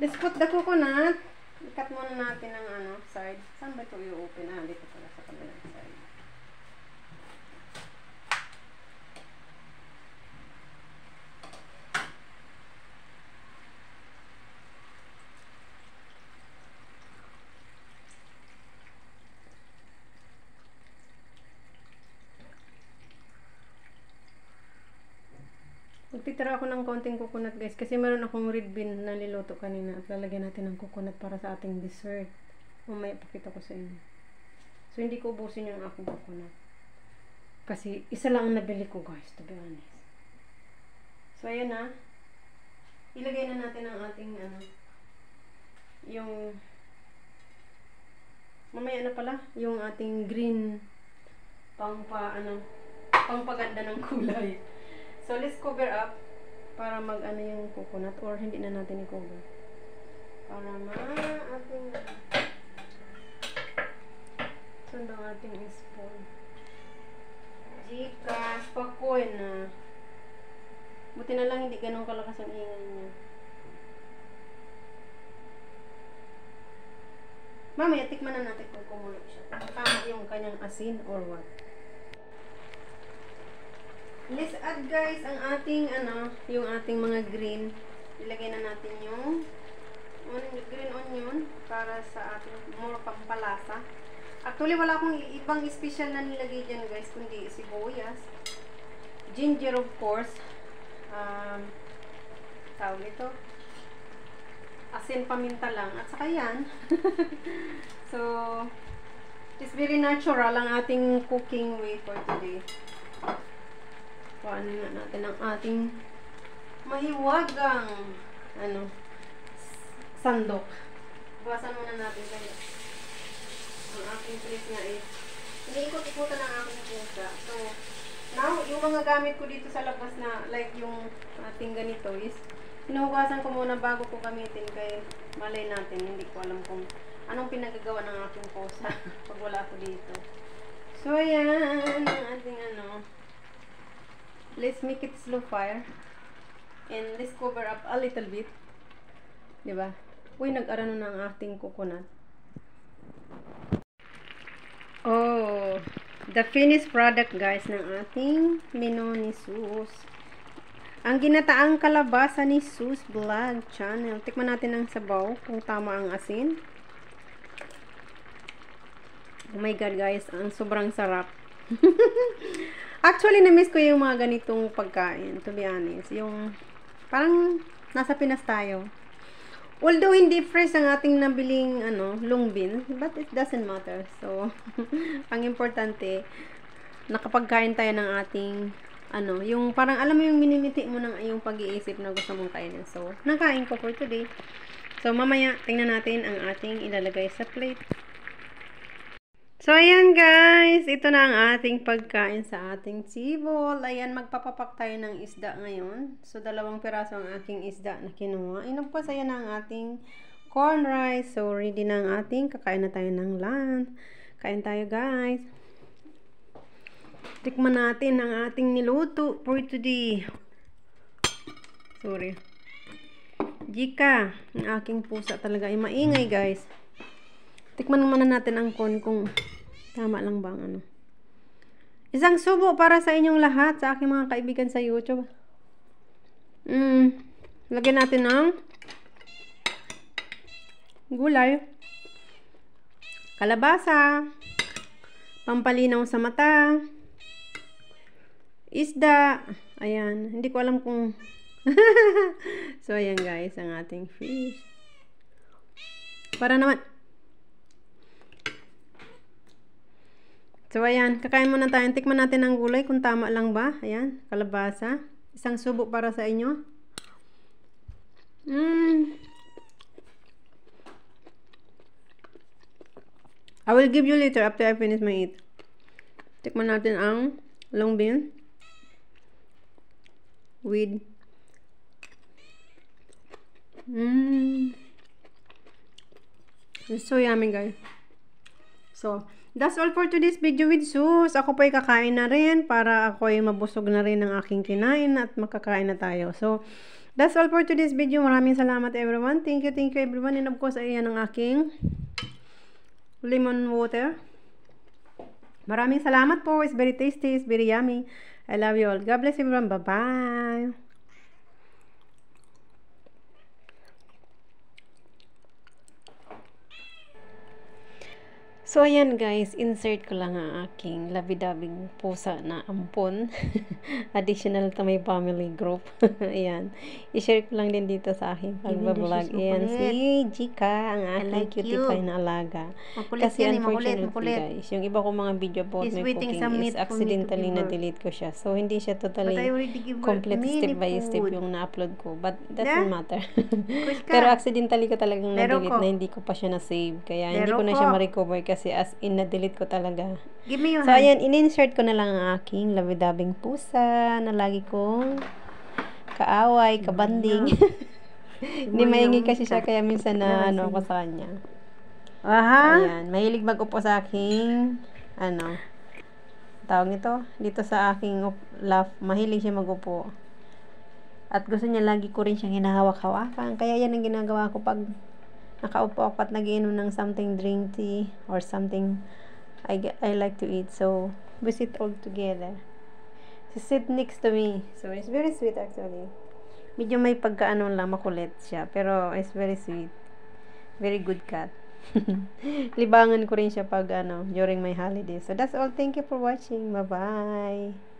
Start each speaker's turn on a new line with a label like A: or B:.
A: Let's put the coconut. I-cut muna natin ang side. Saan ba ito i-open? Dito pala sa kabilang side. Magtitira ako ng konting coconut guys kasi meron akong red bean na niluto kanina at lalagyan natin ng coconut para sa ating dessert. Mamaya pakita ko sa inyo. So hindi ko ubusin yung aking coconut. Kasi isa lang ang nabili ko guys, to be honest. So ayan na. Ilagay na natin ang ating yung mamaya na pala yung ating green pangpaganda ng kulay. So, let's cover up para mag-ano yung coconut or hindi na natin i-cover. Para ating sundang ating spoon. Gcash, pakoy na. Buti na lang hindi ganun kalakas ang ingay niya. Mamaya, tikman na natin kung kumulo siya. Tama yung kanyang asin or what. Let's add guys ang ating yung ating mga green. Ilagay na natin yung green onion para sa ating more pampalasa. Actually wala akong ibang special na nilagay dyan guys kundi sibuyas, ginger of course, tawag ito, asin, paminta lang at saka yan. So it's very natural ang ating cooking way for today. Kuhaan na natin ang ating mahiwagang sandok. Buwasan muna natin kaya ang aking plate nga iniikot-ikutan ang aking pusa. So, now, yung mga gamit ko dito sa labas na like yung ating ganito is hinuhugasan ko muna bago ko gamitin kaya malay natin, hindi ko alam kung anong pinagagawa ng aking pusa pag wala ko dito. So, ayan ang ating let's make it slow fire. And let's cover up a little bit. Diba? Uy, nag-arano na ang ating coconut. Oh, the finished product guys ng ating menu ni Sus. Ang ginataang kalabasa ni Sus Vlog Channel. Tikman natin ang sabaw kung tama ang asin. Oh my god guys, ang sobrang sarap. Actually, na-miss ko yung mga ganitong pagkain, to be honest. Yung, parang, nasa Pinas tayo. Although, hindi fresh ang ating nabiling, long bean, but it doesn't matter. So, ang importante, nakapagkain tayo ng ating, yung, parang, alam mo yung minimiti mo ng yung pag-iisip na gusto mong kainin. So, nakain ko for today. So, mamaya, tingnan natin ang ating ilalagay sa plate. So, ayan guys, ito na ang ating pagkain sa ating table. Ayan, magpapapak tayo ng isda ngayon. So, 2 piraso ang aking isda na kinuha. Inagpas, ayan na ang ating corn rice. So, ready na ang ating, kakain na tayo ng lunch. Kain tayo guys. Tikman natin ang ating niluto for today. Sorry. Jika, ang aking pusa talaga ay maingay guys. Tikman muna natin ang corn kung tama lang ba ang Isang subo para sa inyong lahat, sa aking mga kaibigan sa YouTube. Lagyan natin ng gulay, kalabasa, pampalinaw sa mata, isda. Ayan, hindi ko alam kung so ayan guys, ang ating fish. Para naman. So, ayan. Kakain muna tayo. Tikman natin ang gulay kung tama lang ba. Ayan. Kalabasa. Isang subo para sa inyo. I will give you later after I finish my eat. Tikman natin ang long bean. With it's so yummy guys. So, That's all for today's video with Sus. Ako po'y kakain na rin para ako'y mabusog na rin ng aking kinain at makakain na tayo. So, that's all for today's video. Maraming salamat everyone. Thank you everyone. And of course, ayan ang aking lemon water. Maraming salamat po. It's very tasty. It's very yummy. I love you all. God bless everyone. Bye-bye. So, ayan guys, insert ko lang ang aking labi-dabing pusa na ampon. Additional to my family group. Ayan. I-share ko lang din dito sa aking pag-vlog. Ayan, si Jika, ang aking cutie pie na alaga. Kasi unfortunately guys, yung iba kong mga video about my cooking is accidentally na-delete ko siya. So, hindi siya totally complete step by step yung na-upload ko. But, doesn't matter. Pero accidentally ko talagang na-delete na hindi ko pa siya na-save. Kaya hindi ko na siya ma-recover kasi as in na-delete ko talaga.
B: Give me your
A: So, ayan, in-insert ko na lang ang aking labi-dabing pusa na lagi kong kaaway, kabanding. Hindi mahingi kasi siya kaya minsan na ano ako sa kanya. Ayan, mahilig mag-upo sa aking tawag nito, dito sa aking lap, mahilig siya mag-upo. At gusto niya lagi ko rin siyang hinahawak-hawakan. Kaya yan ang ginagawa ko pag nakaupo ako at nag-iinom ng something drink tea or something I like to eat. So, we sit all together. She sit next to me. So, it's very sweet actually. Medyo may pagkaano lang, makulit siya. Pero, it's very sweet. Very good cat. Libangan ko rin siya pag during my holidays. So, that's all. Thank you for watching. Bye-bye.